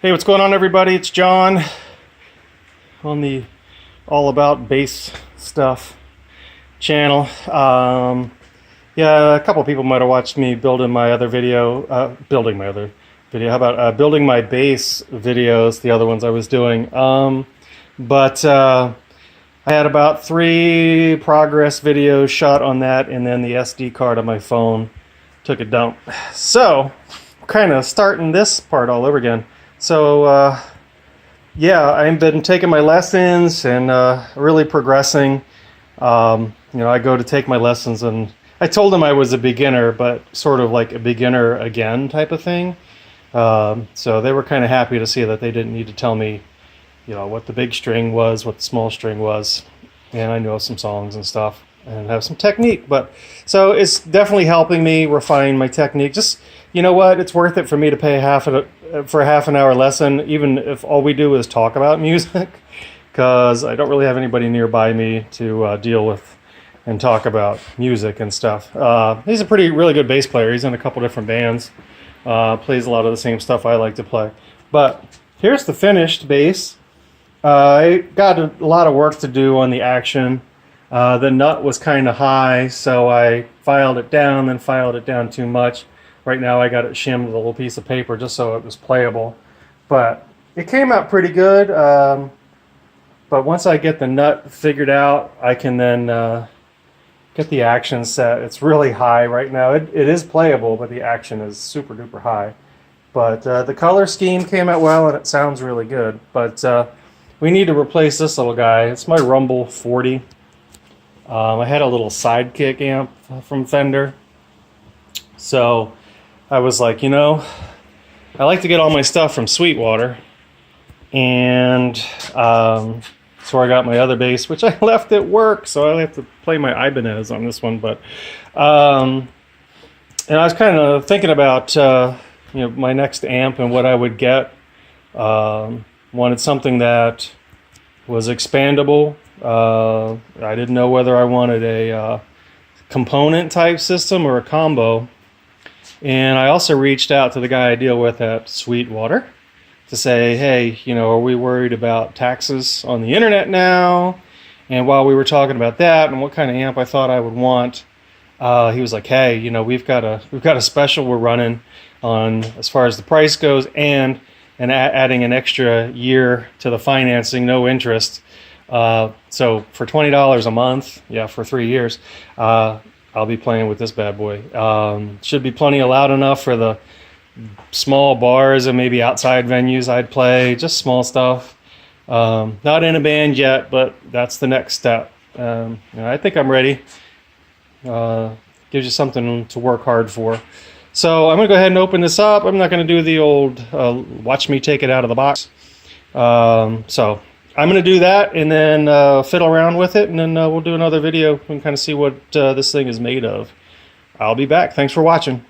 Hey, what's going on, everybody? It's John on the All About Bass Stuff channel. Yeah, a couple people might have watched me building my other video. How about building my bass videos? The other ones I was doing. But I had about 3 progress videos shot on that, and then the SD card on my phone took a dump. So, kind of starting this part all over again. So, yeah, I've been taking my lessons and really progressing. I go to take my lessons, and I told them I was a beginner, but sort of like a beginner again type of thing. So they were kind of happy to see that they didn't need to tell me, what the big string was, what the small string was, and I know some songs and stuff and have some technique. But so it's definitely helping me refine my technique. Just, you know what, it's worth it for me to pay for a half an hour lesson, even if all we do is talk about music, because I don't really have anybody nearby me to deal with and talk about music and stuff. He's a really good bass player. He's in a couple different bands, plays a lot of the same stuff I like to play. But here's the finished bass. I got a lot of work to do on the action. The nut was kind of high, so I filed it down, then filed it down too much. Right now I got it shimmed with a little piece of paper just so it was playable. But it came out pretty good. But once I get the nut figured out, I can then get the action set. It's really high right now. It is playable, but the action is super duper high. But the color scheme came out well, and it sounds really good. But we need to replace this little guy. It's my Rumble 40. I had a little sidekick amp from Fender. So I was like, I like to get all my stuff from Sweetwater. And that's where I got my other bass, which I left at work, so I have to play my Ibanez on this one. But and I was kind of thinking about my next amp and what I would get. Wanted something that was expandable. I didn't know whether I wanted a component type system or a combo. And I also reached out to the guy I deal with at Sweetwater to say, hey, are we worried about taxes on the internet now? And while we were talking about that and what kind of amp I thought I would want, he was like, hey, we've got a special we're running on as far as the price goes, and adding an extra year to the financing, no interest. So for $20 a month, for 3 years, I'll be playing with this bad boy. Should be plenty loud enough for the small bars and maybe outside venues I'd play, just small stuff. Not in a band yet, but that's the next step. I think I'm ready. Gives you something to work hard for. So I'm going to go ahead and open this up. I'm not going to do the old watch me take it out of the box. So I'm going to do that and then fiddle around with it, and then we'll do another video and kind of see what this thing is made of. I'll be back. Thanks for watching.